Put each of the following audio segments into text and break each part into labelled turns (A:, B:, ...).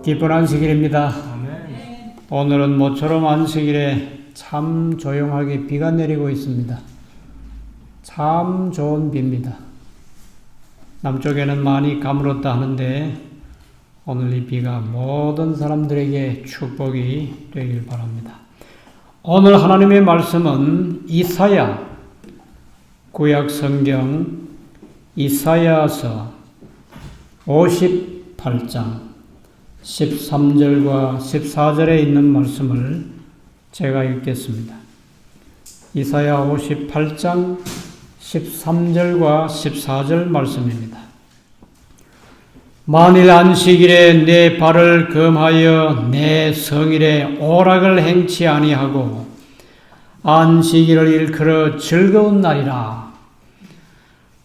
A: 기쁜 안식일입니다. 오늘은 모처럼 안식일에 참 조용하게 비가 내리고 있습니다. 참 좋은 비입니다. 남쪽에는 많이 가물었다 하는데 오늘 이 비가 모든 사람들에게 축복이 되길 바랍니다. 오늘 하나님의 말씀은 이사야, 구약성경 이사야서 58장 13절과 14절에 있는 말씀을 제가 읽겠습니다. 이사야 58장 13절과 14절 말씀입니다. 만일 안식일에 내 발을 금하여 내 성일에 오락을 행치 아니하고 안식일을 일컬어 즐거운 날이라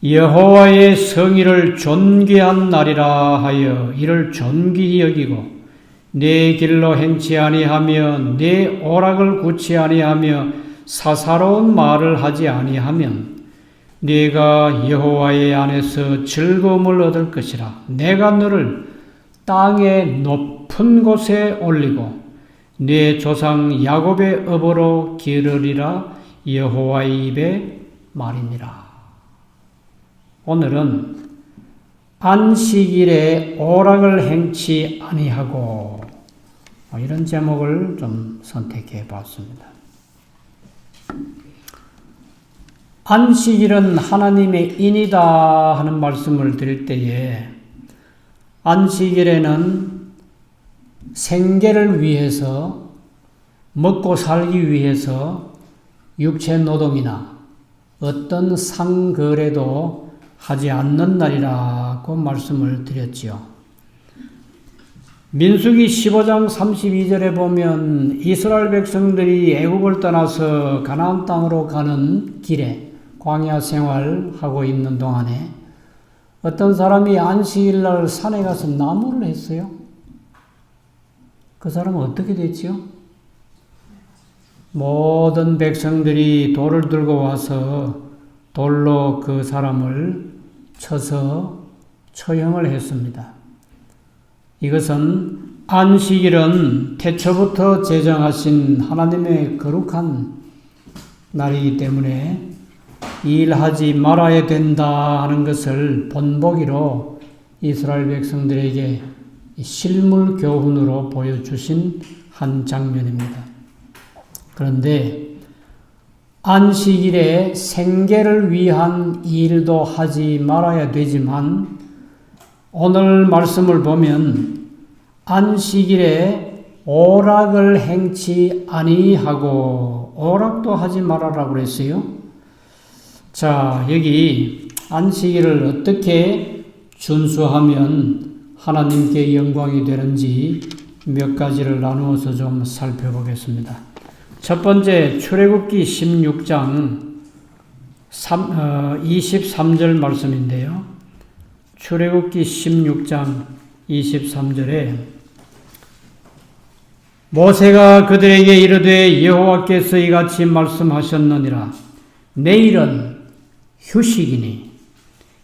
A: 여호와의 성일을 존귀한 날이라 하여 이를 존귀히 여기고 내 길로 행치 아니하며 내 오락을 굳지 아니하며 사사로운 말을 하지 아니하면 네가 여호와의 안에서 즐거움을 얻을 것이라. 내가 너를 땅의 높은 곳에 올리고 네 조상 야곱의 업으로 기르리라. 여호와의 입의 말이니라. 오늘은 안식일에 오락을 행치 아니하고 이런 제목을 좀 선택해 봤습니다. 안식일은 하나님의 인이다 하는 말씀을 드릴 때에 안식일에는 생계를 위해서 먹고 살기 위해서 육체 노동이나 어떤 상거래도 하지 않는 날이라고 말씀을 드렸지요. 민수기 15장 32절에 보면 이스라엘 백성들이 애굽을 떠나서 가나안 땅으로 가는 길에 광야 생활하고 있는 동안에 어떤 사람이 안식일날 산에 가서 나무를 했어요. 그 사람은 어떻게 됐지요? 모든 백성들이 돌을 들고 와서 돌로 그 사람을 쳐서 처형을 했습니다. 이것은 안식일은 태초부터 제정하신 하나님의 거룩한 날이기 때문에 일하지 말아야 된다 하는 것을 본보기로 이스라엘 백성들에게 실물 교훈으로 보여주신 한 장면입니다. 그런데 안식일에 생계를 위한 일도 하지 말아야 되지만 오늘 말씀을 보면 안식일에 오락을 행치 아니하고 오락도 하지 말아라고 그랬어요. 자, 여기 안식일을 어떻게 준수하면 하나님께 영광이 되는지 몇 가지를 나누어서 좀 살펴보겠습니다. 첫 번째, 출애굽기 16장 23절 말씀인데요. 출애굽기 16장 23절에 모세가 그들에게 이르되 여호와께서 이같이 말씀하셨느니라. 내일은 휴식이니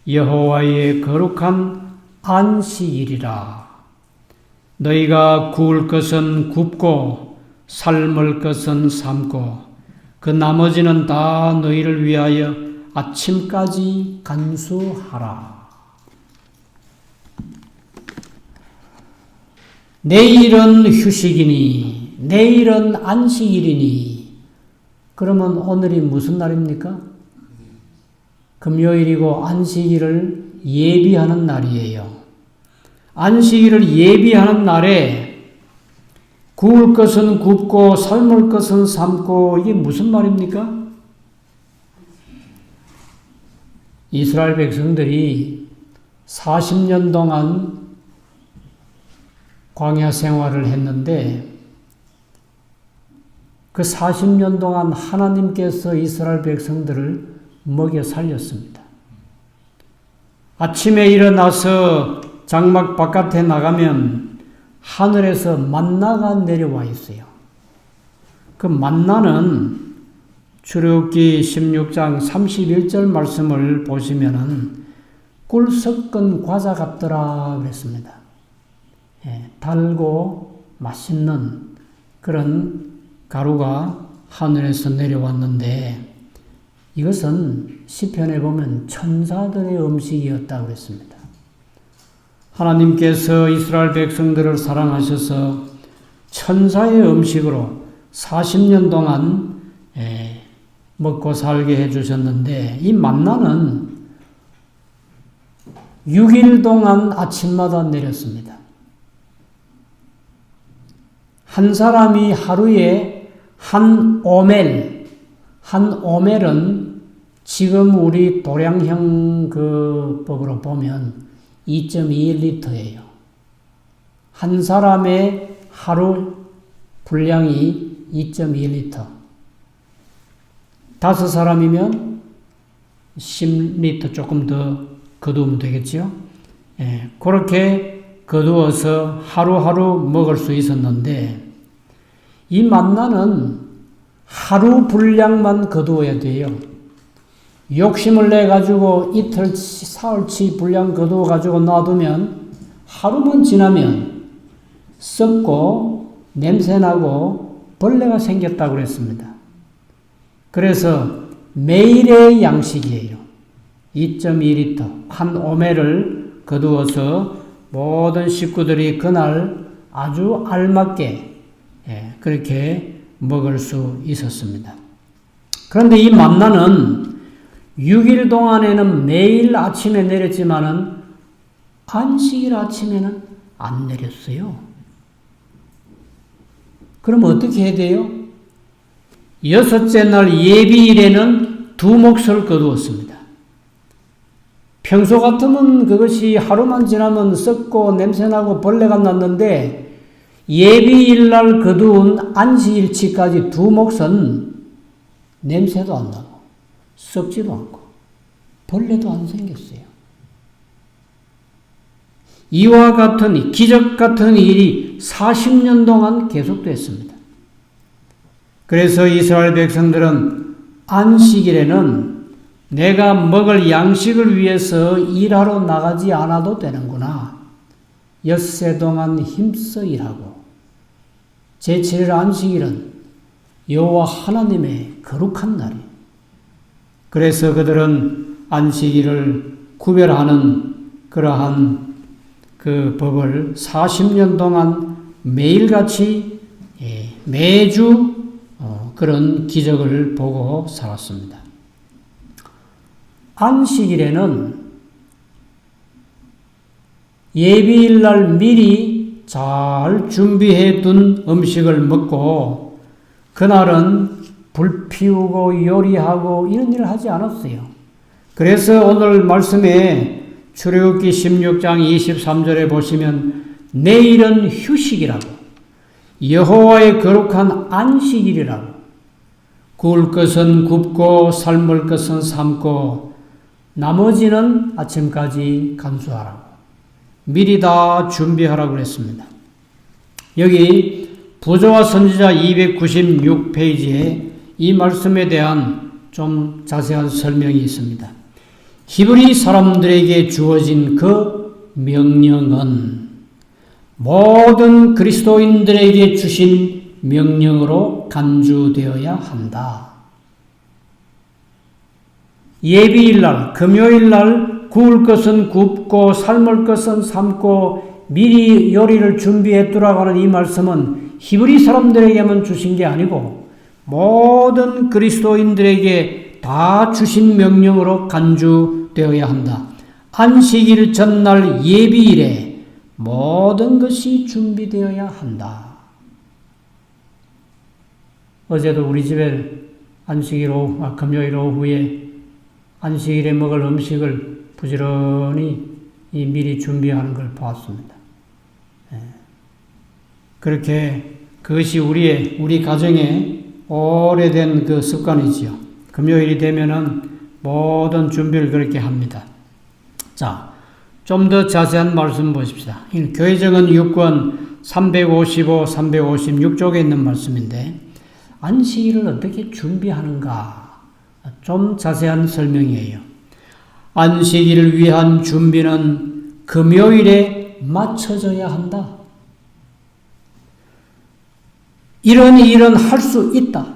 A: 여호와의 거룩한 안식일이라. 너희가 구울 것은 굽고 삶을 것은 삶고 그 나머지는 다 너희를 위하여 아침까지 간수하라. 내일은 휴식이니 내일은 안식일이니 그러면 오늘이 무슨 날입니까? 금요일이고 안식일을 예비하는 날이에요. 안식일을 예비하는 날에 구울 것은 굽고 삶을 것은 삶고 이게 무슨 말입니까? 이스라엘 백성들이 40년 동안 광야 생활을 했는데 그 40년 동안 하나님께서 이스라엘 백성들을 먹여 살렸습니다. 아침에 일어나서 장막 바깥에 나가면 하늘에서 만나가 내려와 있어요. 그 만나는 출애굽기 16장 31절 말씀을 보시면은 꿀 섞은 과자 같더라 그랬습니다. 달고 맛있는 그런 가루가 하늘에서 내려왔는데 이것은 시편에 보면 천사들의 음식이었다고 그랬습니다. 하나님께서 이스라엘 백성들을 사랑하셔서 천사의 음식으로 40년 동안 먹고 살게 해주셨는데 이 만나는 6일 동안 아침마다 내렸습니다. 한 사람이 하루에 한 오멜은 지금 우리 도량형 그 법으로 보면 2.21리터예요. 한 사람의 하루 분량이 2.21리터. 5사람이면 10리터 조금 더 거두면 되겠죠. 그렇게 거두어서 하루하루 먹을 수 있었는데 이 만나는 하루 분량만 거두어야 돼요. 욕심을 내가지고 이틀, 사흘치 분량 거두어가지고 놔두면 하루만 지나면 썩고 냄새나고 벌레가 생겼다고 그랬습니다. 그래서 매일의 양식이에요. 2.2리터 한 오멜을 거두어서 모든 식구들이 그날 아주 알맞게 그렇게 먹을 수 있었습니다. 그런데 이 만나는 6일 동안에는 매일 아침에 내렸지만은 안식일 아침에는 안 내렸어요. 그럼 어떻게 해야 돼요? 6째 날 예비일에는 2몫을 거두었습니다. 평소 같으면 그것이 하루만 지나면 썩고 냄새나고 벌레가 났는데 예비일 날 거두은 안식일치까지 2몫은 냄새도 안 나고 썩지도 않고 벌레도 안 생겼어요. 이와 같은 기적 같은 일이 40년 동안 계속됐습니다. 그래서 이스라엘 백성들은 안식일에는 내가 먹을 양식을 위해서 일하러 나가지 않아도 되는구나. 엿새 동안 힘써 일하고 제7일 안식일은 여호와 하나님의 거룩한 날이에요. 그래서 그들은 안식일을 구별하는 그러한 그 법을 40년 동안 매일같이 매주 그런 기적을 보고 살았습니다. 안식일에는 예비일 날 미리 잘 준비해 둔 음식을 먹고 그날은 불 피우고 요리하고 이런 일을 하지 않았어요. 그래서 오늘 말씀에 출애굽기 16장 23절에 보시면 내일은 휴식이라고 여호와의 거룩한 안식일이라고 구울 것은 굽고 삶을 것은 삶고 나머지는 아침까지 간수하라고 미리 다 준비하라고 그랬습니다. 여기 부조와 선지자 296페이지에 이 말씀에 대한 좀 자세한 설명이 있습니다. 히브리 사람들에게 주어진 그 명령은 모든 그리스도인들에게 주신 명령으로 간주되어야 한다. 예비일날, 금요일날 구울 것은 굽고 삶을 것은 삶고 미리 요리를 준비해 두라고 하는 이 말씀은 히브리 사람들에게만 주신 게 아니고 모든 그리스도인들에게 다 주신 명령으로 간주되어야 한다. 안식일 전날 예비일에 모든 것이 준비되어야 한다. 어제도 우리 집에 금요일 오후에 안식일에 먹을 음식을 부지런히 미리 준비하는 걸 보았습니다. 그렇게 그것이 우리 가정의 오래된 그 습관이지요. 금요일이 되면은 모든 준비를 그렇게 합니다. 자, 좀 더 자세한 말씀 보십시다. 교회정은 6권 355, 356쪽에 있는 말씀인데 안식일을 어떻게 준비하는가? 좀 자세한 설명이에요. 안식일을 위한 준비는 금요일에 맞춰져야 한다. 이런 일은 할 수 있다.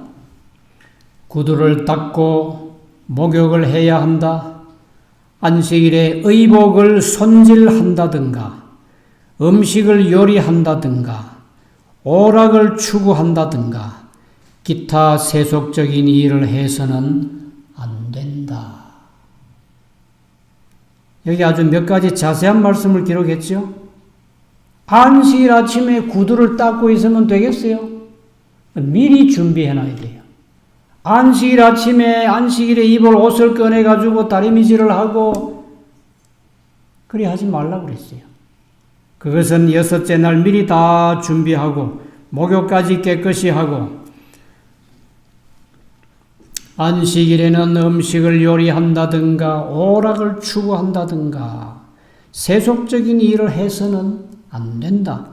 A: 구두를 닦고 목욕을 해야 한다. 안식일에 의복을 손질한다든가 음식을 요리한다든가 오락을 추구한다든가 기타 세속적인 일을 해서는 안 된다. 여기 아주 몇 가지 자세한 말씀을 기록했죠. 안식일 아침에 구두를 닦고 있으면 되겠어요? 미리 준비해놔야 돼요. 안식일 아침에 안식일에 입을 옷을 꺼내가지고 다리미질을 하고 그리 하지 말라고 그랬어요. 그것은 6째 날 미리 다 준비하고 목욕까지 깨끗이 하고 안식일에는 음식을 요리한다든가 오락을 추구한다든가 세속적인 일을 해서는 안 된다.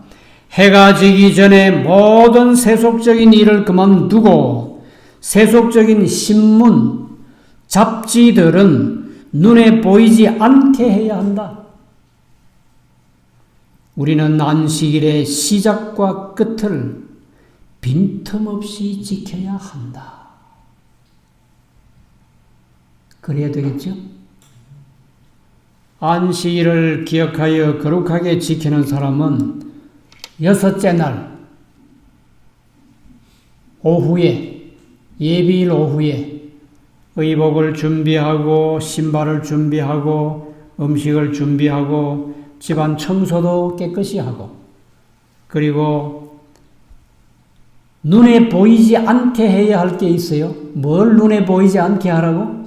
A: 해가 지기 전에 모든 세속적인 일을 그만두고 세속적인 신문, 잡지들은 눈에 보이지 않게 해야 한다. 우리는 안식일의 시작과 끝을 빈틈없이 지켜야 한다. 그래야 되겠죠? 안식일을 기억하여 거룩하게 지키는 사람은 6째 날 오후에 예비일 오후에 의복을 준비하고 신발을 준비하고 음식을 준비하고 집안 청소도 깨끗이 하고 그리고 눈에 보이지 않게 해야 할 게 있어요. 뭘 눈에 보이지 않게 하라고?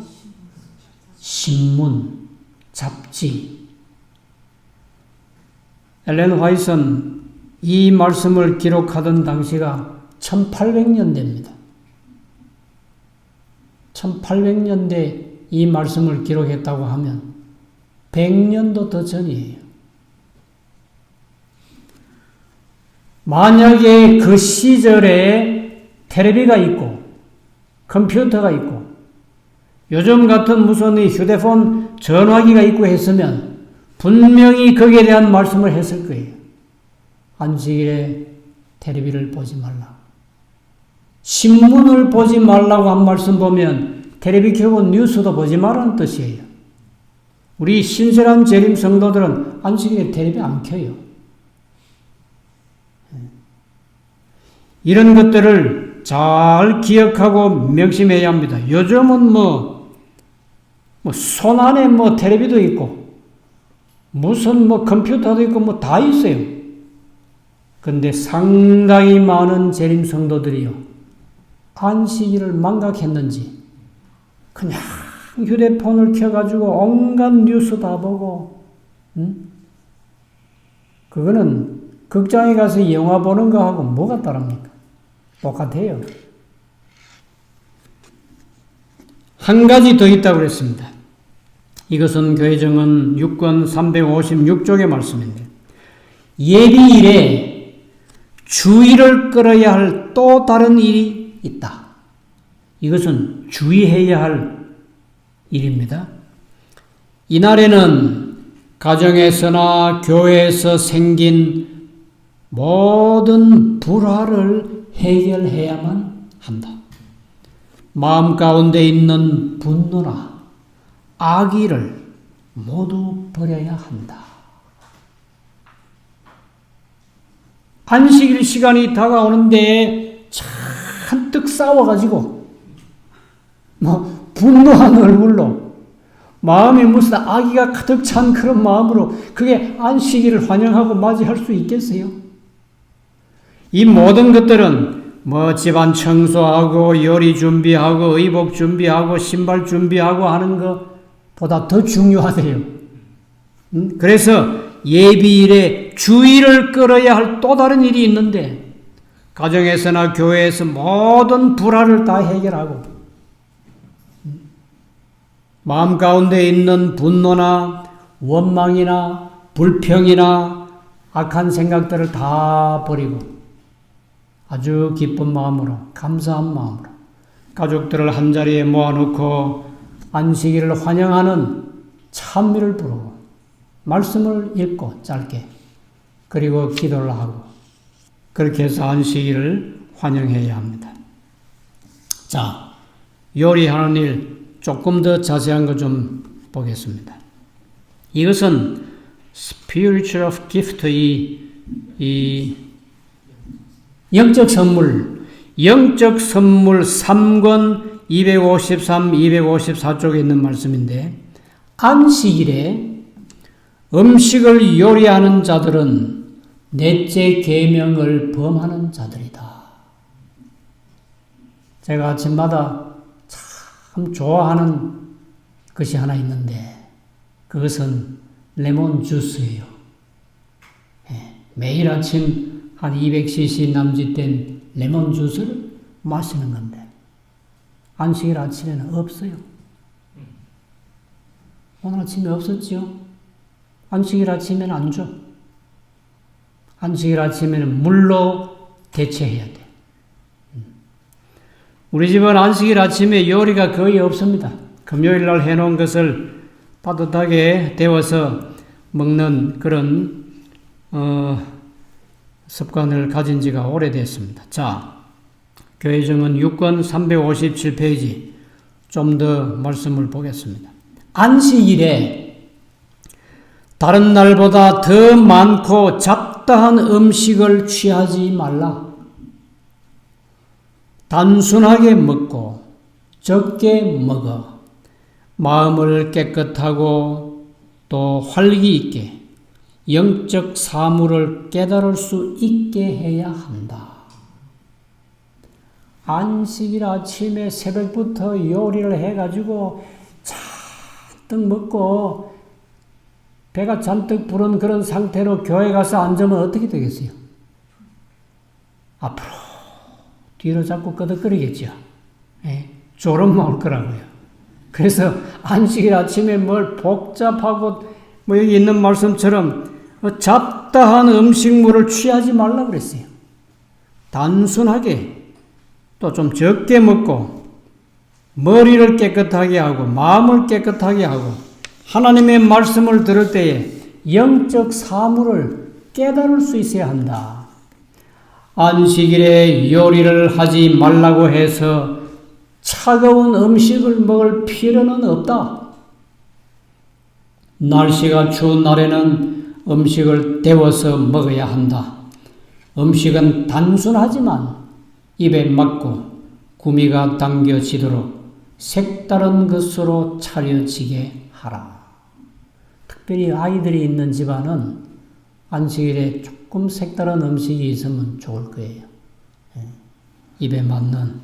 A: 신문, 잡지. 엘렌 화이트는 이 말씀을 기록하던 당시가 1800년대입니다. 1800년대 이 말씀을 기록했다고 하면 100년도 더 전이에요. 만약에 그 시절에 텔레비가 있고 컴퓨터가 있고 요즘 같은 무슨 휴대폰 전화기가 있고 했으면 분명히 거기에 대한 말씀을 했을 거예요. 안식일에 텔레비를 보지 말라. 신문을 보지 말라고 한 말씀 보면 텔레비 켜고 뉴스도 보지 말라는 뜻이에요. 우리 신실한 재림 성도들은 안식일에 텔레비 안 켜요. 이런 것들을 잘 기억하고 명심해야 합니다. 요즘은 손 안에 텔레비도 있고, 무슨 컴퓨터도 있고, 다 있어요. 근데 상당히 많은 재림 성도들이요. 안식일을 망각했는지, 그냥 휴대폰을 켜가지고 온갖 뉴스 다 보고, 그거는 극장에 가서 영화 보는 거하고 뭐가 다릅니까? 똑같아요. 한 가지 더 있다고 그랬습니다. 이것은 교회정은 6권 356쪽의 말씀인데, 예비일에 주의를 끌어야 할 또 다른 일이 있다. 이것은 주의해야 할 일입니다. 이날에는 가정에서나 교회에서 생긴 모든 불화를 해결해야만 한다. 마음 가운데 있는 분노나 악의를 모두 버려야 한다. 안식일 시간이 다가오는데 잔뜩 싸워가지고 분노한 얼굴로 마음에 무슨 악의가 가득 찬 그런 마음으로 그게 안식일을 환영하고 맞이할 수 있겠어요? 이 모든 것들은 집안 청소하고 요리 준비하고 의복 준비하고 신발 준비하고 하는 것보다 더 중요하대요. 그래서 예비일에 주의를 끌어야 할 또 다른 일이 있는데 가정에서나 교회에서 모든 불화를 다 해결하고 마음 가운데 있는 분노나 원망이나 불평이나 악한 생각들을 다 버리고 아주 기쁜 마음으로 감사한 마음으로 가족들을 한자리에 모아놓고 안식일을 환영하는 찬미를 부르고 말씀을 읽고 짧게 그리고 기도를 하고 그렇게 해서 안식일을 환영해야 합니다. 자, 요리하는 일 조금 더 자세한 거 좀 보겠습니다. 이것은 spiritual of gift, 이 영적 선물 3권 253, 254쪽에 있는 말씀인데, 안식일에 음식을 요리하는 자들은 넷째 계명을 범하는 자들이다. 제가 아침마다 참 좋아하는 것이 하나 있는데, 그것은 레몬 주스예요. 매일 아침 한 200cc 남짓된 레몬 주스를 마시는 건데, 안식일 아침에는 없어요. 오늘 아침에 없었지요? 안식일 아침에는 안 줘. 안식일 아침에는 물로 대체해야 돼. 우리 집은 안식일 아침에 요리가 거의 없습니다. 금요일 날 해놓은 것을 따뜻하게 데워서 먹는 그런 습관을 가진 지가 오래됐습니다. 자, 교회정은 6권 357페이지 좀 더 말씀을 보겠습니다. 안식일에 다른 날보다 더 많고 잡다한 음식을 취하지 말라. 단순하게 먹고 적게 먹어 마음을 깨끗하고 또 활기 있게 영적 사물을 깨달을 수 있게 해야 한다. 안식일 아침에 새벽부터 요리를 해가지고 잔뜩 먹고 배가 잔뜩 부른 그런 상태로 교회 가서 앉으면 어떻게 되겠어요? 앞으로 뒤로 자꾸 끄덕거리겠죠. 졸음 나올 거라고요. 그래서 안식일 아침에 뭘 복잡하고 여기 있는 말씀처럼 잡다한 음식물을 취하지 말라 그랬어요. 단순하게 또 좀 적게 먹고 머리를 깨끗하게 하고 마음을 깨끗하게 하고 하나님의 말씀을 들을 때에 영적 사물을 깨달을 수 있어야 한다. 안식일에 요리를 하지 말라고 해서 차가운 음식을 먹을 필요는 없다. 날씨가 추운 날에는 음식을 데워서 먹어야 한다. 음식은 단순하지만 입에 맞고 구미가 당겨지도록 색다른 것으로 차려지게 하라. 특별히 아이들이 있는 집안은 안식일에 조금 색다른 음식이 있으면 좋을 거예요. 입에 맞는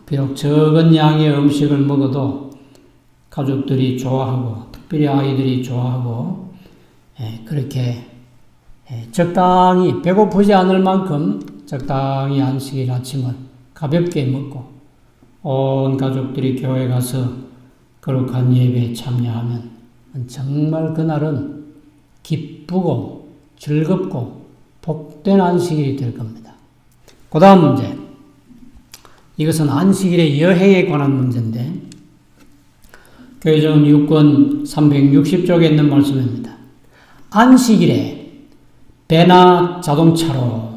A: 비록 적은 양의 음식을 먹어도 가족들이 좋아하고 특별히 아이들이 좋아하고 그렇게 적당히 배고프지 않을 만큼 적당히 안식일 아침을 가볍게 먹고 온 가족들이 교회 가서 거룩한 예배에 참여하면 정말 그날은 기쁘고 즐겁고 복된 안식일이 될 겁니다. 그 다음 문제. 이것은 안식일의 여행에 관한 문제인데 교회정음 6권 360쪽에 있는 말씀입니다. 안식일에 배나 자동차로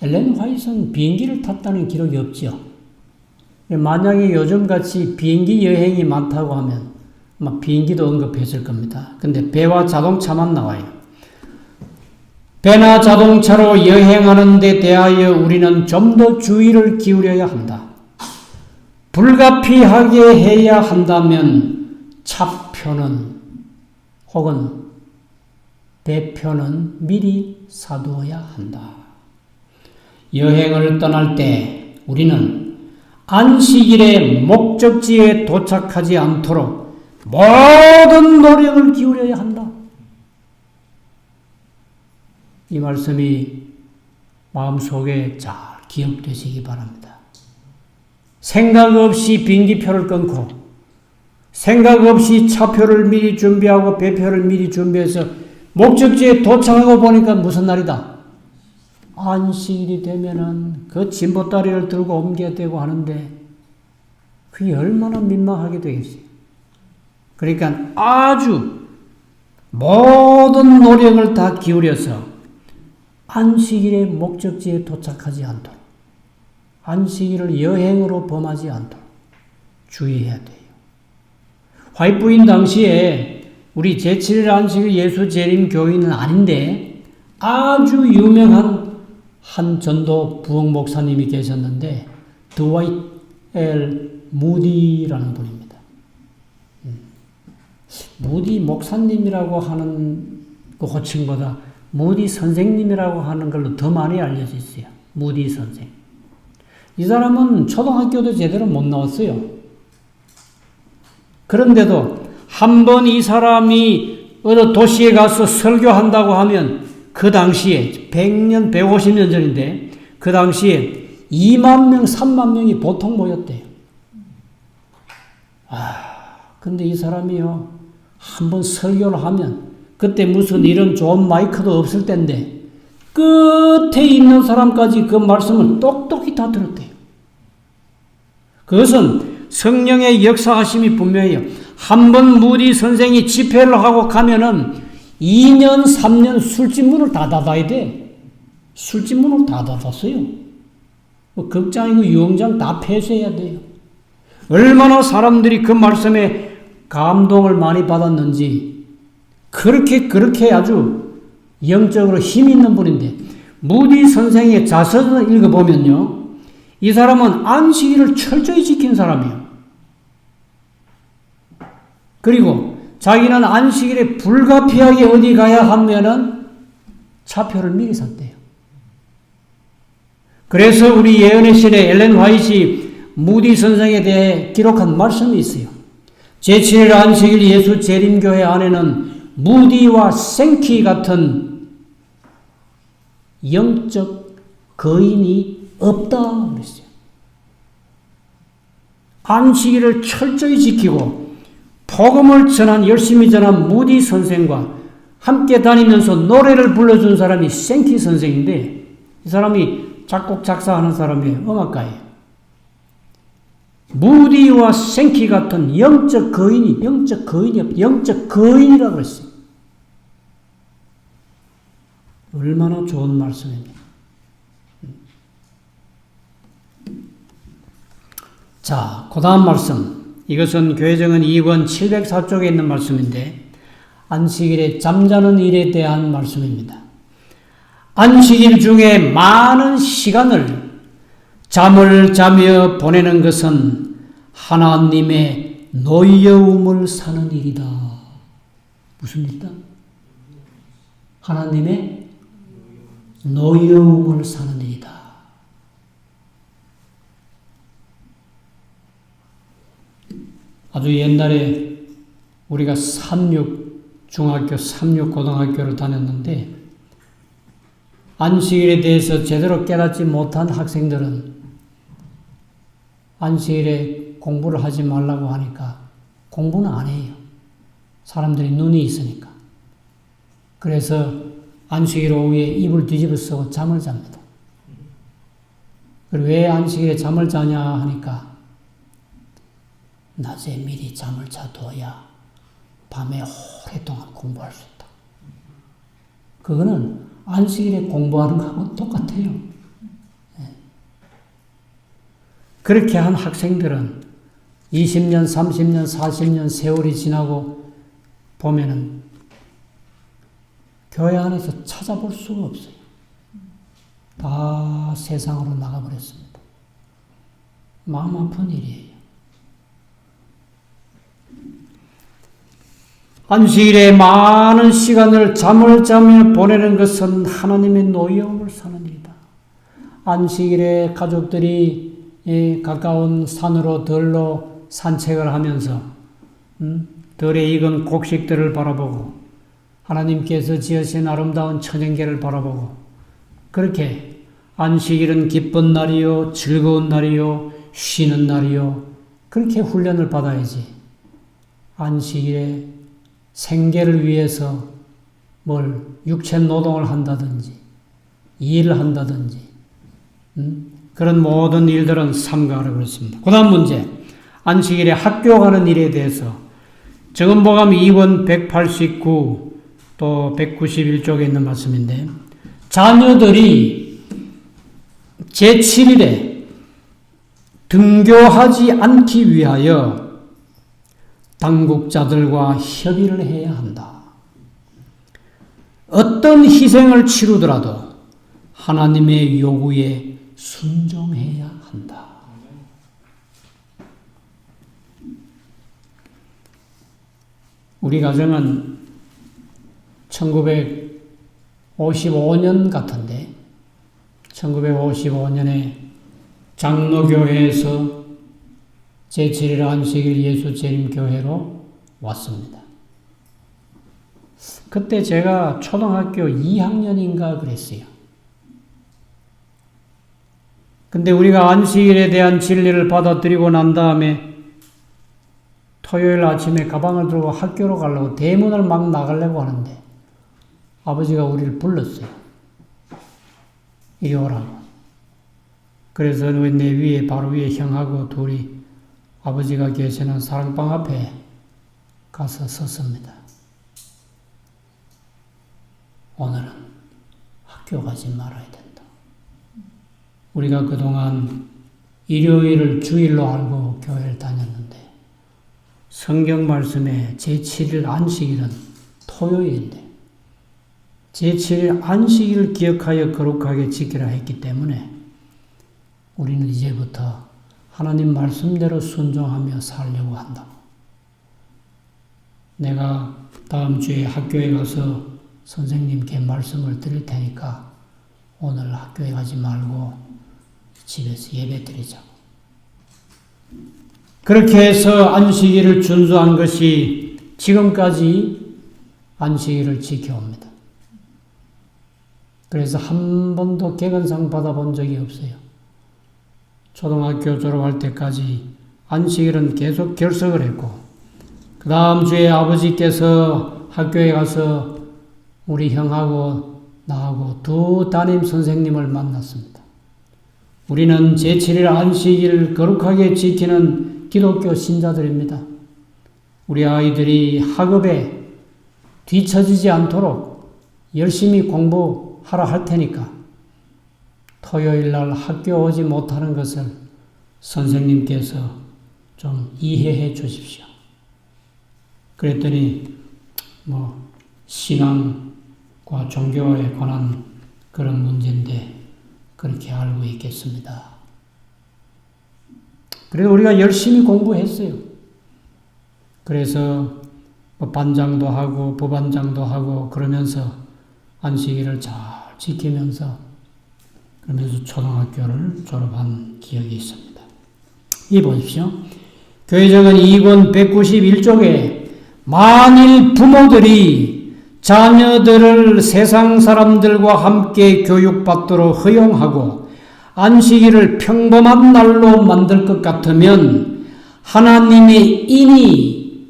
A: 엘렌 화이트는 비행기를 탔다는 기록이 없죠. 만약에 요즘같이 비행기 여행이 많다고 하면 아마 비행기도 언급했을 겁니다. 근데 배와 자동차만 나와요. 배나 자동차로 여행하는 데 대하여 우리는 좀 더 주의를 기울여야 한다. 불가피하게 해야 한다면 차표는 혹은 배표는 미리 사두어야 한다. 여행을 떠날 때 우리는 안식일의 목적지에 도착하지 않도록 모든 노력을 기울여야 한다. 이 말씀이 마음속에 잘 기억되시기 바랍니다. 생각 없이 비행기표를 끊고 생각 없이 차표를 미리 준비하고 배표를 미리 준비해서 목적지에 도착하고 보니까 무슨 날이다? 안식일이 되면은 그 진보다리를 들고 옮겨야 되고 하는데 그게 얼마나 민망하게 되겠어요. 그러니까 아주 모든 노력을 다 기울여서 안식일의 목적지에 도착하지 않도록, 안식일을 여행으로 범하지 않도록 주의해야 돼요. 화이트부인 당시에 우리 제7일 안식일 예수 재림 교인은 아닌데 아주 유명한 한 전도 부흥 목사님이 계셨는데 드와이트 L. 무디라는 분입니다. 무디 목사님이라고 하는 그 호칭보다 무디 선생님이라고 하는 걸로 더 많이 알려져 있어요. 무디 선생. 이 사람은 초등학교도 제대로 못 나왔어요. 그런데도 한 번 이 사람이 어느 도시에 가서 설교한다고 하면 그 당시에 100년, 150년 전인데 그 당시에 2만 명, 3만 명이 보통 모였대요. 근데 이 사람이요, 한번 설교를 하면 그때 무슨 이런 좋은 마이크도 없을 때인데 끝에 있는 사람까지 그 말씀을 똑똑히 다 들었대요. 그것은 성령의 역사하심이 분명해요. 한번 무디 선생이 집회를 하고 가면은 2년, 3년 술집문을 다 닫아야 돼. 술집문을 다 닫았어요. 극장이고 유흥장 다 폐쇄해야 돼요. 얼마나 사람들이 그 말씀에 감동을 많이 받았는지 그렇게 아주 영적으로 힘 있는 분인데 무디 선생의 자서전을 읽어보면요. 이 사람은 안식일을 철저히 지킨 사람이에요. 그리고 자기는 안식일에 불가피하게 어디 가야 하면은 차표를 미리 샀대요. 그래서 우리 예언의 신의 엘렌 화이트 무디 선생에 대해 기록한 말씀이 있어요. 제7일 안식일 예수 재림교회 안에는 무디와 생키 같은 영적 거인이 없다 그랬어요. 안식일을 철저히 지키고 복음을 열심히 전한 무디 선생과 함께 다니면서 노래를 불러준 사람이 생키 선생인데 이 사람이 작곡 작사하는 사람이에요. 음악가예요. 무디와 생키 같은 영적 거인이라고 그랬어요. 얼마나 좋은 말씀입니까? 자, 그 다음 말씀. 이것은 교회정은 2권 704쪽에 있는 말씀인데 안식일에 잠자는 일에 대한 말씀입니다. 안식일 중에 많은 시간을 잠을 자며 보내는 것은 하나님의 노여움을 사는 일이다. 무슨 일이다? 하나님의 노여움을 사는 일이다. 아주 옛날에 우리가 중학교 36 고등학교를 다녔는데 안식일에 대해서 제대로 깨닫지 못한 학생들은 안식일에 공부를 하지 말라고 하니까 공부는 안 해요. 사람들이 눈이 있으니까. 그래서 안식일 오후에 이불 뒤집어 쓰고 잠을 잡니다. 그리고 왜 안식일에 잠을 자냐 하니까 낮에 미리 잠을 자둬야 밤에 오랫동안 공부할 수 있다. 그거는 안식일에 공부하는 거하고 똑같아요. 네. 그렇게 한 학생들은 20년, 30년, 40년 세월이 지나고 보면은 교회 안에서 찾아볼 수가 없어요. 다 세상으로 나가버렸습니다. 마음 아픈 일이에요. 안식일에 많은 시간을 잠을 자며 보내는 것은 하나님의 노여움을 사는 일이다. 안식일에 가족들이 가까운 산으로 들로 산책을 하면서 들에 익은 곡식들을 바라보고 하나님께서 지으신 아름다운 천연계를 바라보고 그렇게 안식일은 기쁜 날이요 즐거운 날이요 쉬는 날이요 그렇게 훈련을 받아야지 안식일에 생계를 위해서 육체 노동을 한다든지 일을 한다든지 그런 모든 일들은 삼가하라고 그랬습니다. 그 다음 문제 안식일에 학교 가는 일에 대해서 정음보감 2권 189 또 191쪽에 있는 말씀인데 자녀들이 제7일에 등교하지 않기 위하여 당국자들과 협의를 해야 한다. 어떤 희생을 치르더라도 하나님의 요구에 순종해야 한다. 우리 가정은 1955년 같은데 1955년에 장로교회에서 제7일 안식일 예수재림교회로 왔습니다. 그때 제가 초등학교 2학년인가 그랬어요. 근데 우리가 안식일에 대한 진리를 받아들이고 난 다음에 토요일 아침에 가방을 들고 학교로 가려고 대문을 막 나가려고 하는데 아버지가 우리를 불렀어요. 이리 오라고. 그래서 내 위에 바로 위에 형하고 둘이 아버지가 계시는 사랑방 앞에 가서 섰습니다. 오늘은 학교 가지 말아야 된다. 우리가 그동안 일요일을 주일로 알고 교회를 다녔는데 성경 말씀에 제7일 안식일은 토요일인데 제7일 안식일을 기억하여 거룩하게 지키라 했기 때문에 우리는 이제부터 하나님 말씀대로 순종하며 살려고 한다고. 내가 다음 주에 학교에 가서 선생님께 말씀을 드릴 테니까 오늘 학교에 가지 말고 집에서 예배 드리자고. 그렇게 해서 안식일을 준수한 것이 지금까지 안식일을 지켜옵니다. 그래서 한 번도 개근상 받아본 적이 없어요. 초등학교 졸업할 때까지 안식일은 계속 결석을 했고 그 다음 주에 아버지께서 학교에 가서 우리 형하고 나하고 두 담임 선생님을 만났습니다. 우리는 제7일 안식일 거룩하게 지키는 기독교 신자들입니다. 우리 아이들이 학업에 뒤처지지 않도록 열심히 공부하라 할 테니까 토요일 날 학교 오지 못하는 것을 선생님께서 좀 이해해 주십시오. 그랬더니 신앙과 종교에 관한 그런 문제인데 그렇게 알고 있겠습니다. 그래서 우리가 열심히 공부했어요. 그래서 반장도 하고 부반장도 하고 그러면서 안식일을 잘 지키면서 그러면서 초등학교를 졸업한 기억이 있습니다. 이 보십시오. 교회정은 2권 191쪽에 만일 부모들이 자녀들을 세상 사람들과 함께 교육받도록 허용하고 안식일을 평범한 날로 만들 것 같으면 하나님의 인이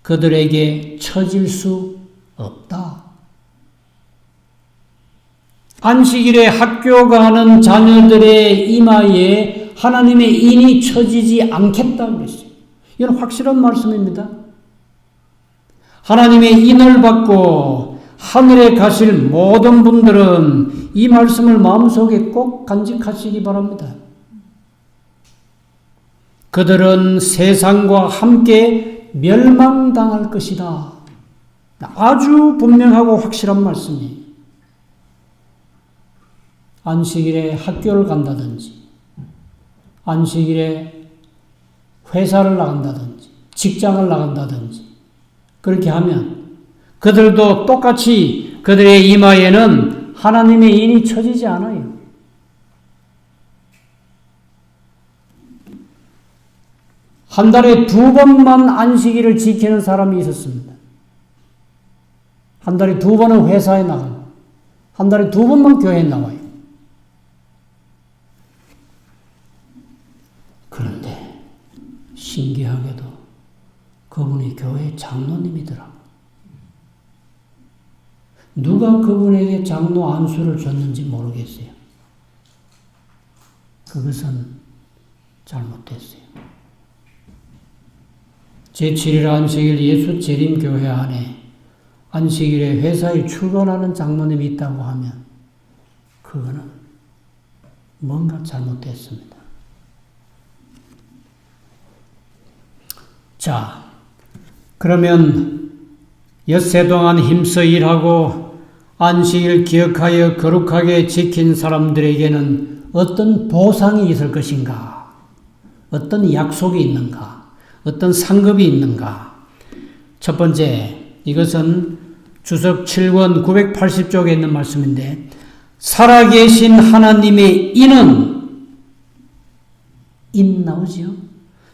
A: 그들에게 처질 수 없다. 안식일에 학교 가는 자녀들의 이마에 하나님의 인이 처지지 않겠다고 그랬어요. 이건 확실한 말씀입니다. 하나님의 인을 받고 하늘에 가실 모든 분들은 이 말씀을 마음속에 꼭 간직하시기 바랍니다. 그들은 세상과 함께 멸망당할 것이다. 아주 분명하고 확실한 말씀이에요. 안식일에 학교를 간다든지 안식일에 회사를 나간다든지 직장을 나간다든지 그렇게 하면 그들도 똑같이 그들의 이마에는 하나님의 인이 처지지 않아요. 한 달에 2번만 안식일을 지키는 사람이 있었습니다. 한 달에 2번은 회사에 나가고 한 달에 2번만 교회에 나와요. 그런데 신기하게도 그분이 교회 장로님이더라고. 누가 그분에게 장로 안수를 줬는지 모르겠어요. 그것은 잘못됐어요. 제7일 안식일 예수 재림교회 안에 안식일에 회사에 출근하는 장로님이 있다고 하면 그거는 뭔가 잘못됐습니다. 자, 그러면 엿새 동안 힘써 일하고 안식일 기억하여 거룩하게 지킨 사람들에게는 어떤 보상이 있을 것인가? 어떤 약속이 있는가? 어떤 상급이 있는가? 첫 번째, 이것은 주석 7권 980쪽에 있는 말씀인데, 살아계신 하나님의 인은, 인 나오지요?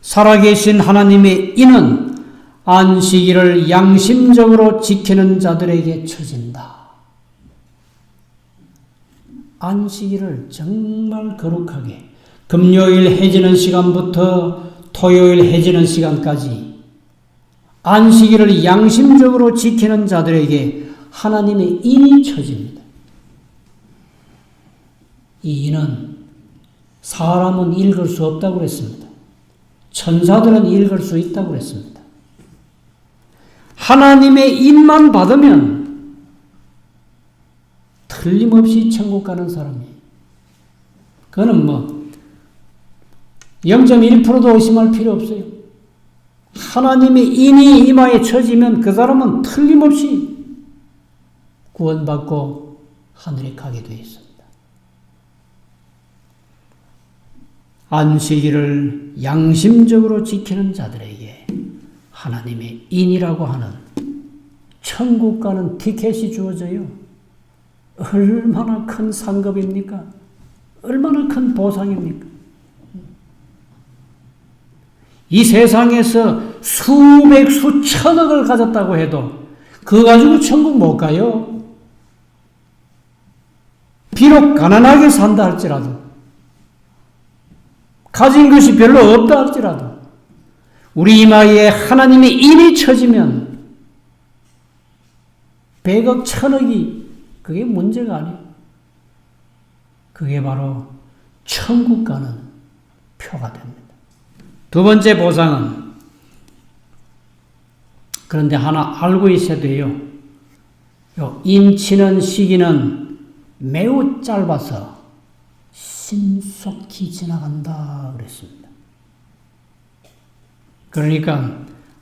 A: 살아계신 하나님의 인은 안식일을 양심적으로 지키는 자들에게 처진다. 안식일을 정말 거룩하게 금요일 해지는 시간부터 토요일 해지는 시간까지 안식일을 양심적으로 지키는 자들에게 하나님의 인이 처집니다. 이 인은 사람은 읽을 수 없다고 그랬습니다. 천사들은 읽을 수 있다고 그랬습니다. 하나님의 인만 받으면 틀림없이 천국 가는 사람이에요. 그거는 0.1%도 의심할 필요 없어요. 하나님의 인이 이마에 처지면 그 사람은 틀림없이 구원받고 하늘에 가게 되어 있습니다. 안식일을 양심적으로 지키는 자들에게 하나님의 인이라고 하는 천국 가는 티켓이 주어져요. 얼마나 큰 상급입니까? 얼마나 큰 보상입니까? 이 세상에서 수백, 수천억을 가졌다고 해도 그거 가지고 천국 못 가요. 비록 가난하게 산다 할지라도, 가진 것이 별로 없다 할지라도, 우리 이마에 하나님의 인이 쳐지면 100억, 1000억이 그게 문제가 아니에요. 그게 바로 천국 가는 표가 됩니다. 두 번째 보상은, 그런데 하나 알고 있어야 돼요. 인치는 시기는 매우 짧아서 신속히 지나간다 그랬습니다. 그러니까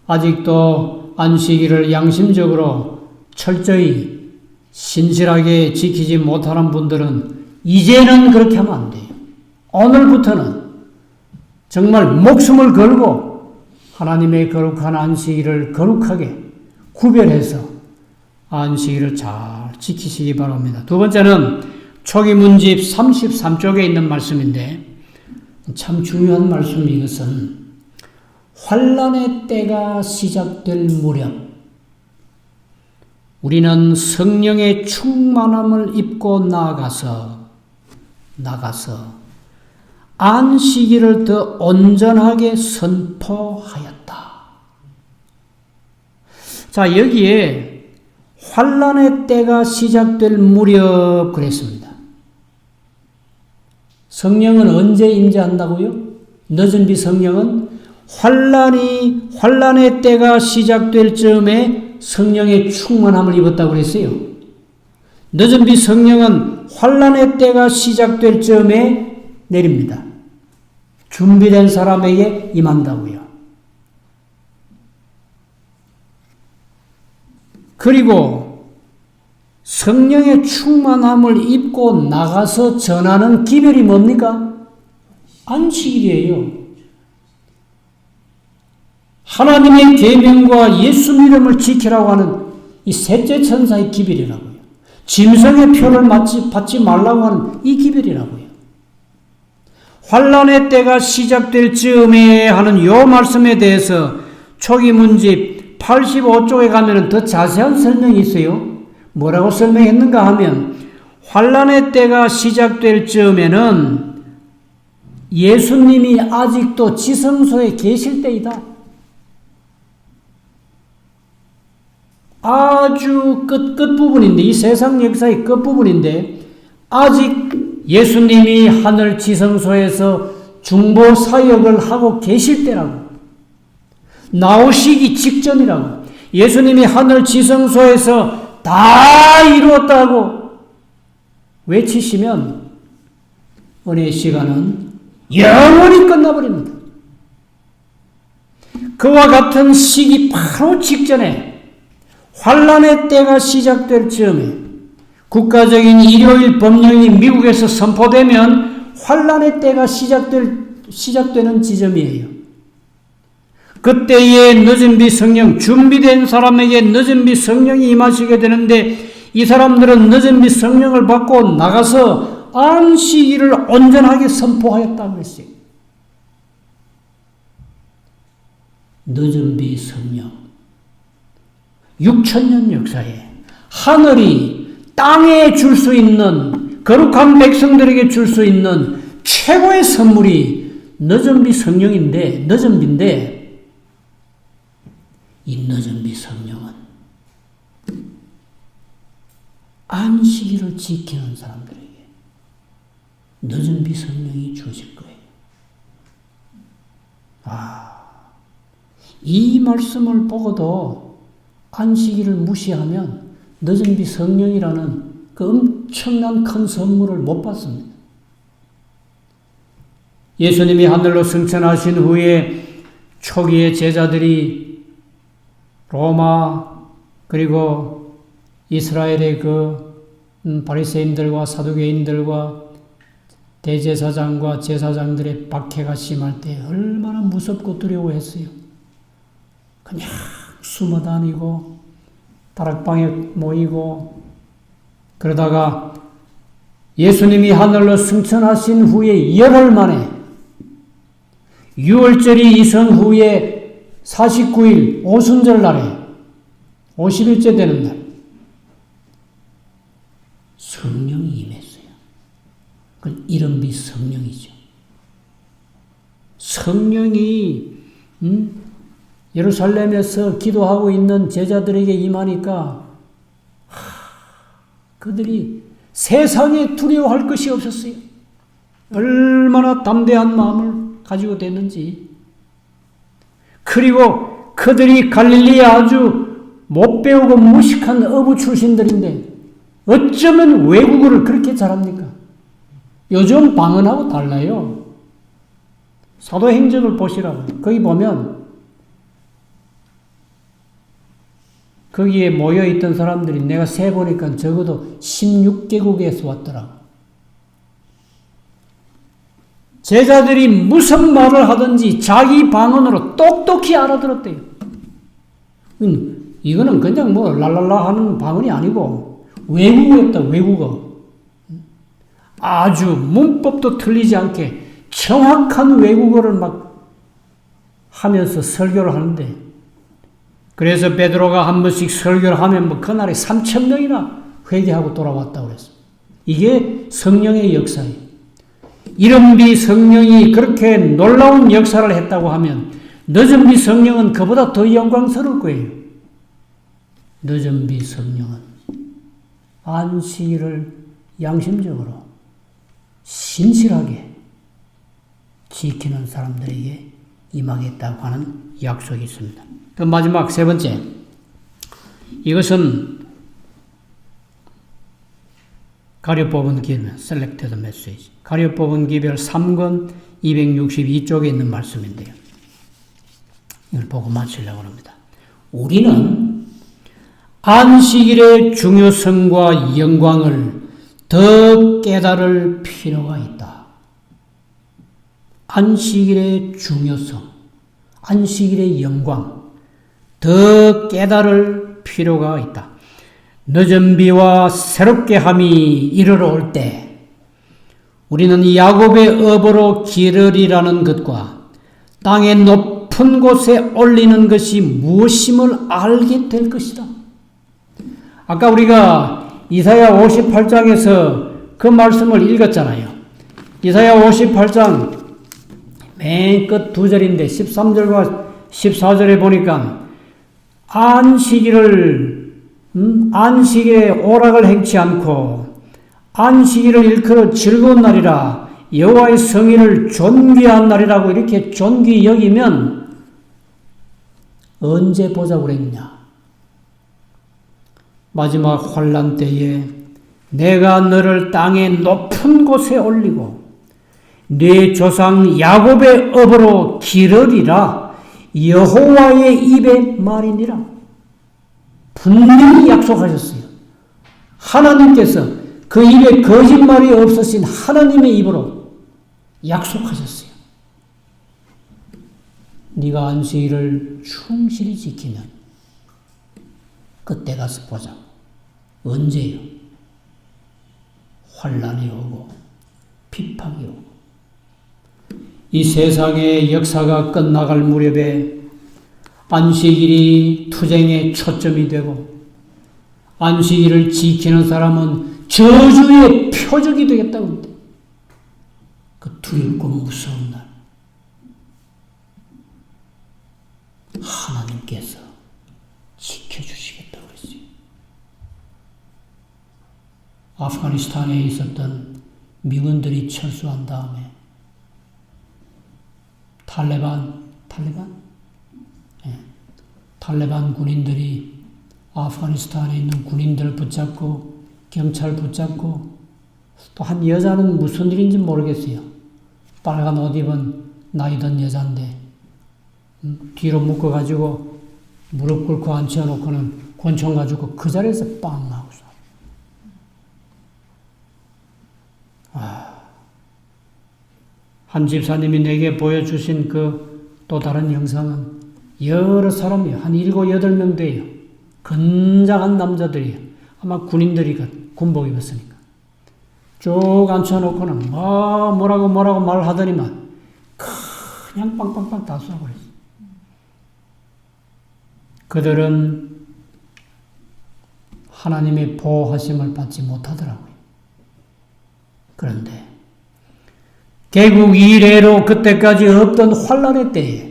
A: 아직도 안식일을 양심적으로 철저히 신실하게 지키지 못하는 분들은 이제는 그렇게 하면 안 돼요. 오늘부터는 정말 목숨을 걸고 하나님의 거룩한 안식일을 거룩하게 구별해서 안식일을 잘 지키시기 바랍니다. 두 번째는 초기문집 33쪽에 있는 말씀인데 참 중요한 말씀이, 이것은 환난의 때가 시작될 무렵 우리는 성령의 충만함을 입고 나가서 안식일을 더 온전하게 선포하였다. 자, 여기에 환난의 때가 시작될 무렵 그랬습니다. 성령은 언제 임재한다고요? 늦은 비 성령은 환난의 때가 시작될 즈음에 성령의 충만함을 입었다고 그랬어요. 늦은 비 성령은 환난의 때가 시작될 즈음에 내립니다. 준비된 사람에게 임한다고요. 그리고 성령의 충만함을 입고 나가서 전하는 기별이 뭡니까? 안식일이에요. 하나님의 계명과 예수 믿음을 지키라고 하는 이 셋째 천사의 기별이라고요. 짐승의 표를 받지 말라고 하는 이 기별이라고요. 환난의 때가 시작될 즈음에 하는 요 말씀에 대해서 초기문집 85쪽에 가면 더 자세한 설명이 있어요. 뭐라고 설명했는가 하면, 환난의 때가 시작될 즈음에는 예수님이 아직도 지성소에 계실 때이다. 아주 끝부분인데, 이 세상 역사의 끝부분인데 아직 예수님이 하늘 지성소에서 중보 사역을 하고 계실 때라고, 나오시기 직전이라고. 예수님이 하늘 지성소에서 다 이루었다고 외치시면 은혜의 시간은 영원히 끝나버립니다. 그와 같은 시기 바로 직전에 환란의 때가 시작될 즈음에 국가적인 일요일 법령이 미국에서 선포되면 환란의 때가 시작되는 지점이에요. 그때에 늦은 비 성령, 준비된 사람에게 늦은 비 성령이 임하시게 되는데 이 사람들은 늦은 비 성령을 받고 나가서 안식일을 온전하게 선포하였다고 했어요. 늦은 비 성령. 6,000년 역사에 하늘이 땅에 줄 수 있는, 거룩한 백성들에게 줄 수 있는 최고의 선물이 늦은 비 성령인데, 늦은 비인데, 이 늦은 비 성령은 안식일을 지키는 사람들에게 늦은 비 성령이 주어질 거예요. 이 말씀을 보고도 안식일을 무시하면 늦은 비 성령이라는 그 엄청난 큰 선물을 못 받습니다. 예수님이 하늘로 승천하신 후에 초기의 제자들이 로마 그리고 이스라엘의 그 바리새인들과 사두개인들과 대제사장과 제사장들의 박해가 심할 때 얼마나 무섭고 두려워했어요. 그냥 숨어 다니고 다락방에 모이고 그러다가 예수님이 하늘로 승천하신 후에 열흘 만에 유월절이 이선 후에 49일 오순절 날에 50일째 되는 날 성령이 임했어요. 그건 이른비 성령이죠. 성령이 예루살렘에서 기도하고 있는 제자들에게 임하니까 그들이 세상에 두려워할 것이 없었어요. 얼마나 담대한 마음을 가지고 됐는지. 그리고 그들이 갈릴리에 아주 못 배우고 무식한 어부 출신들인데 어쩌면 외국어를 그렇게 잘합니까? 요즘 방언하고 달라요. 사도행전을 보시라고. 거기 보면 거기에 모여있던 사람들이 내가 세보니까 적어도 16개국에서 왔더라고. 제자들이 무슨 말을 하든지 자기 방언으로 똑똑히 알아들었대요. 이거는 그냥 뭐 랄랄라 하는 방언이 아니고 외국어였다, 외국어. 아주 문법도 틀리지 않게 정확한 외국어를 막 하면서 설교를 하는데 그래서 베드로가 한 번씩 설교를 하면 뭐 그날에 3,000명이나 회개하고 돌아왔다고 그랬어요. 이게 성령의 역사예요. 이른비 성령이 그렇게 놀라운 역사를 했다고 하면 늦은비 성령은 그보다 더 영광스러울 거예요. 늦은비 성령은 안식일을 양심적으로 신실하게 지키는 사람들에게 임하겠다고 하는 약속이 있습니다. 그 마지막 세 번째, 이것은 가려 뽑은 기별, Selected Message. 가려 뽑은 기별 3권 262쪽에 있는 말씀인데요. 이걸 보고 마치려고 합니다. 우리는 안식일의 중요성과 영광을 더 깨달을 필요가 있다. 안식일의 중요성, 안식일의 영광, 더 깨달을 필요가 있다. 늦은 비와 새롭게 함이 이르러 올 때 우리는 야곱의 업으로 기르리라는 것과 땅의 높은 곳에 올리는 것이 무엇임을 알게 될 것이다. 아까 우리가 이사야 58장에서 그 말씀을 읽었잖아요. 이사야 58장 맨 끝 두 절인데 13절과 14절에 보니까 안식일에 오락을 행치 않고 안식일을 일컬어 즐거운 날이라 여호와의 성일을 존귀한 날이라고 이렇게 존귀 여기면 언제 보자고 그랬냐? 마지막 환난 때에 내가 너를 땅의 높은 곳에 올리고 네 조상 야곱의 업으로 기르리라 여호와의 입의 말이니라. 분명히 약속하셨어요. 하나님께서 그 입에 거짓말이 없으신 하나님의 입으로 약속하셨어요. 네가 안식일을 충실히 지키면 그때 가서 보자. 언제요? 환난이 오고 핍박이 오고 이 세상의 역사가 끝나갈 무렵에 안식일이 투쟁의 초점이 되고 안식일을 지키는 사람은 저주의 표적이 되겠다고 합니다. 그 두렵고 무서운 날 하나님께서 지켜주시겠다고 그랬어요. 아프가니스탄에 있었던 미군들이 철수한 다음에 탈레반 군인들이 아프가니스탄에 있는 군인들 붙잡고 경찰 붙잡고 또 한 여자는 무슨 일인지 모르겠어요. 빨간 옷 입은 나이든 여잔데 뒤로 묶어가지고 무릎 꿇고 앉혀놓고는 권총 가지고 그 자리에서 빵 하고 쏴. 한 집사님이 내게 보여주신 그 또 다른 영상은 여러 사람이요. 한 7, 8명 돼요. 건장한 남자들이요. 아마 군인들이 군복 입었으니까. 쭉 앉혀놓고는 뭐라고 말하더니만 그냥 빵빵빵 다 쏴버렸어요. 그들은 하나님의 보호하심을 받지 못하더라고요. 그런데 개국 이래로 그때까지 없던 환난의 때에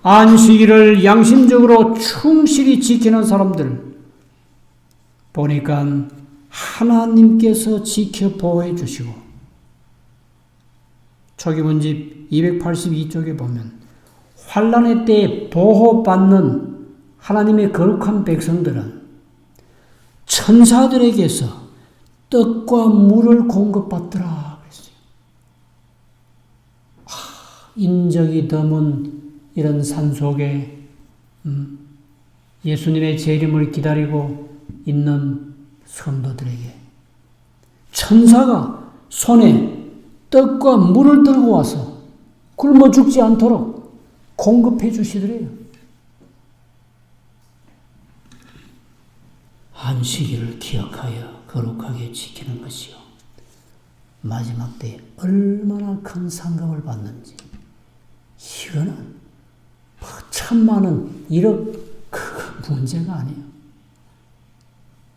A: 안식일을 양심적으로 충실히 지키는 사람들 보니까 하나님께서 지켜 보호해 주시고 초기문집 282쪽에 보면 환난의 때에 보호받는 하나님의 거룩한 백성들은 천사들에게서 떡과 물을 공급받더라 그랬어요. 인적이 드문 이런 산속에 예수님의 재림을 기다리고 있는 성도들에게 천사가 손에 떡과 물을 들고 와서 굶어 죽지 않도록 공급해 주시더래요. 안식일을 기억하여 거룩하게 지키는 것이요. 마지막 때에 얼마나 큰 상급을 받는지. 이거는 1,000,000원, 1억 그 문제가 아니에요.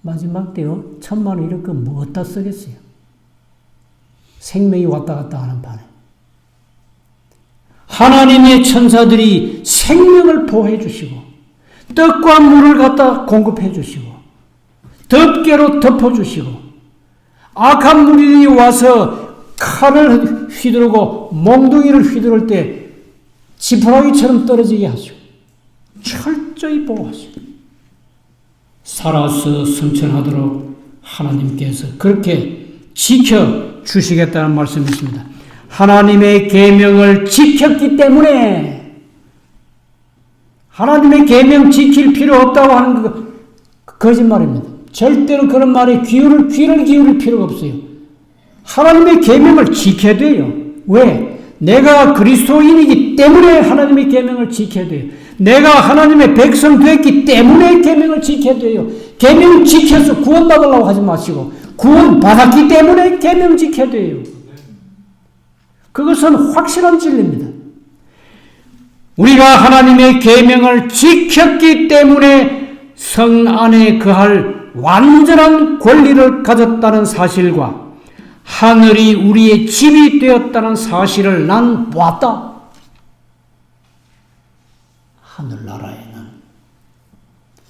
A: 마지막 때요 1,000,000원, 1억 그 뭐다 쓰겠어요. 생명이 왔다 갔다 하는 판에. 하나님의 천사들이 생명을 보호해 주시고 떡과 물을 갖다 공급해 주시고 덮개로 덮어주시고 악한 무리들이 와서 칼을 휘두르고 몽둥이를 휘두를 때 지푸라기처럼 떨어지게 하시고 철저히 보호하시고 살아서 성천하도록 하나님께서 그렇게 지켜주시겠다는 말씀이 있습니다. 하나님의 계명을 지켰기 때문에 하나님의 계명 지킬 필요 없다고 하는 거 거짓말입니다. 절대로 그런 말에 귀를 기울일 필요가 없어요. 하나님의 계명을 지켜야 돼요. 왜? 내가 그리스도인이기 때문에 하나님의 계명을 지켜야 돼요. 내가 하나님의 백성 됐기 때문에 계명을 지켜야 돼요. 계명 지켜서 구원받으려고 하지 마시고 구원받았기 때문에 계명 지켜야 돼요. 그것은 확실한 진리입니다. 우리가 하나님의 계명을 지켰기 때문에 성 안에 거할 완전한 권리를 가졌다는 사실과 하늘이 우리의 집이 되었다는 사실을 난 보았다. 하늘나라에는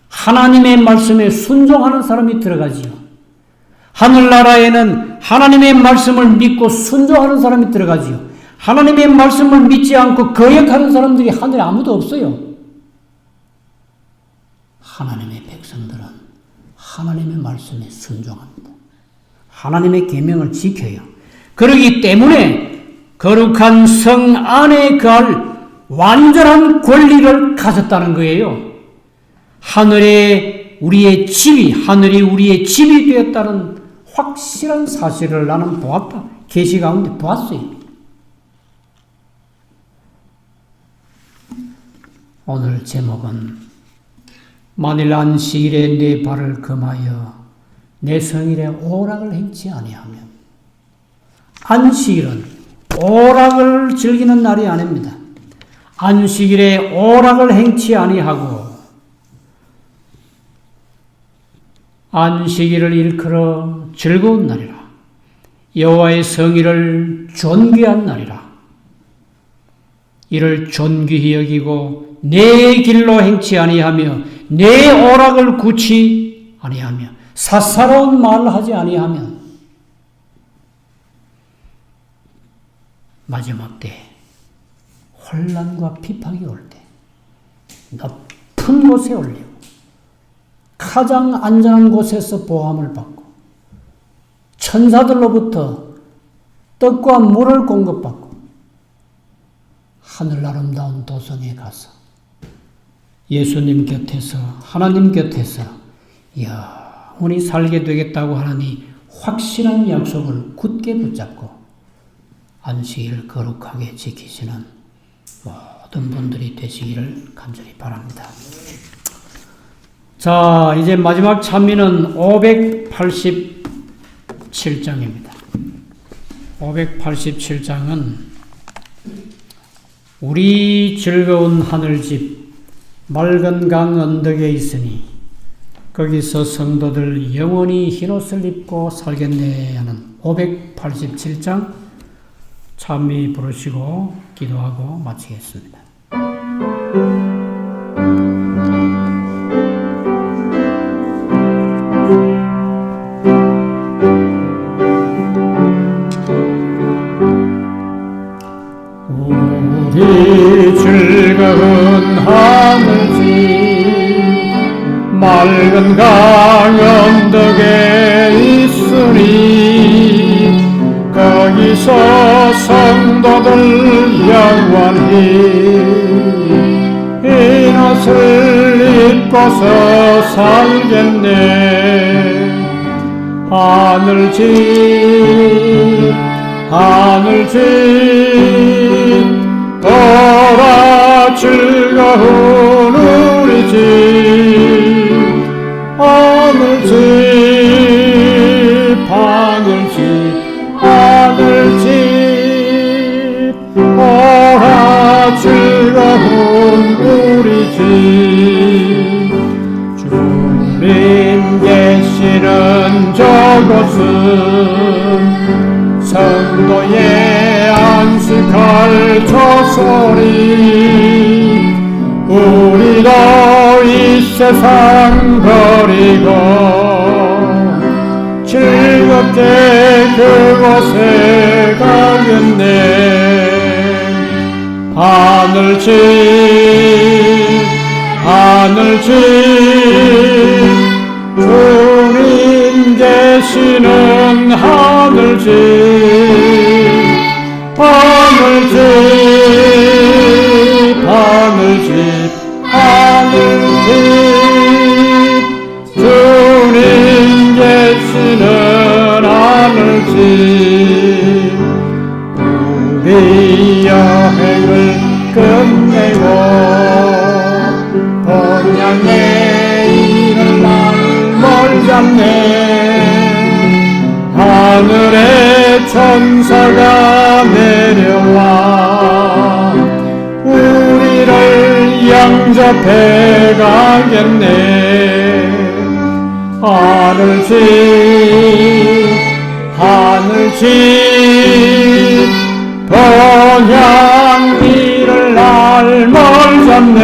A: 하나님의 말씀에 순종하는 사람이 들어가지요. 하늘나라에는 하나님의 말씀을 믿고 순종하는 사람이 들어가지요. 하나님의 말씀을 믿지 않고 거역하는 사람들이 하늘에 아무도 없어요. 하나님의 백성들은 하나님의 말씀에 순종합니다. 하나님의 계명을 지켜요. 그러기 때문에 거룩한 성 안에 거할 완전한 권리를 가졌다는 거예요. 하늘이 우리의 집이 되었다는 확실한 사실을 나는 보았다. 계시 가운데 보았어요. 오늘 제목은 만일 안식일에 내 발을 금하여 내 성일에 오락을 행치 아니하면, 안식일은 오락을 즐기는 날이 아닙니다. 안식일에 오락을 행치 아니하고 안식일을 일컬어 즐거운 날이라, 여호와의 성일을 존귀한 날이라, 이를 존귀히 여기고 내 길로 행치 아니하며 내 오락을 굳이 아니하며 사사로운 말을 하지 아니하면 마지막 때 혼란과 비판이 올 때 높은 곳에 올리고 가장 안전한 곳에서 보함을 받고 천사들로부터 떡과 물을 공급받고 하늘 아름다운 도성에 가서 예수님 곁에서, 하나님 곁에서 영원히 살게 되겠다고 하나니 확실한 약속을 굳게 붙잡고 안식일을 거룩하게 지키시는 모든 분들이 되시기를 간절히 바랍니다. 자, 이제 마지막 찬미는 587장입니다. 587장은 우리 즐거운 하늘집 맑은 강 언덕에 있으니 거기서 성도들 영원히 흰옷을 입고 살겠네 하는 587장 찬미 부르시고 기도하고 마치겠습니다. 우리 즐거운 하늘집 맑은 강 언덕에 있으니 거기서 성도들 영원히 흰옷을 입고서 살겠네. 하늘집 보라 즐거운 우리 집 하늘집 보라 즐거운 우리 집 주님 계시는 저곳은 성도의 안식할 처소리 우리도 이 세상 버리고 즐겁게 그곳에 가겠네. 하늘집 주님 계시는 하늘집 주님 계시는 하늘집 우리 여행을 끝내고 본향에 이른 날 멀잖네. 하늘에 천사가 내려와 우리를 영접해 가겠네. 하늘집 본향 이를 날 멀잖네.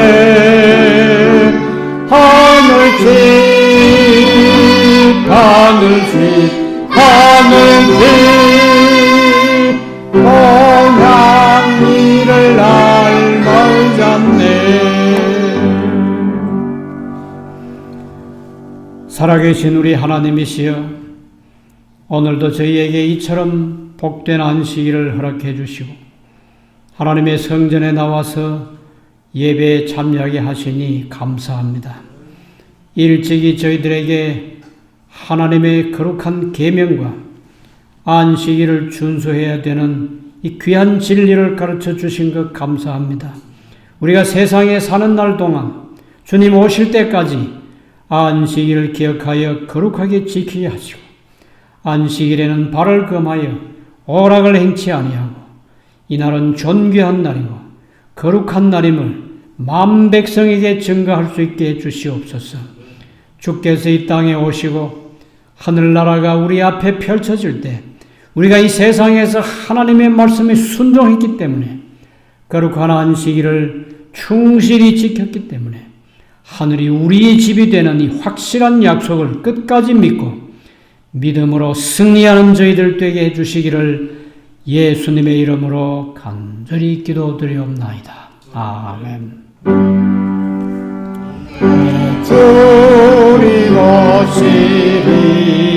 A: 하늘집 본향 이를 날 멀잖네. 살아계신 우리 하나님이시여, 오늘도 저희에게 이처럼 복된 안식일을 허락해 주시고 하나님의 성전에 나와서 예배에 참여하게 하시니 감사합니다. 일찍이 저희들에게 하나님의 거룩한 계명과 안식일을 준수해야 되는 이 귀한 진리를 가르쳐 주신 것 감사합니다. 우리가 세상에 사는 날 동안 주님 오실 때까지 안식일을 기억하여 거룩하게 지키게 하시고, 안식일에는 발을 금하여 오락을 행치 아니하고 이날은 존귀한 날이고 거룩한 날임을 만 백성에게 증거할 수 있게 해주시옵소서. 주께서 이 땅에 오시고 하늘나라가 우리 앞에 펼쳐질 때 우리가 이 세상에서 하나님의 말씀에 순종했기 때문에, 거룩한 안식일을 충실히 지켰기 때문에 하늘이 우리의 집이 되는 이 확실한 약속을 끝까지 믿고 믿음으로 승리하는 저희들 되게 해주시기를 예수님의 이름으로 간절히 기도드리옵나이다. 아멘. 주님 오시리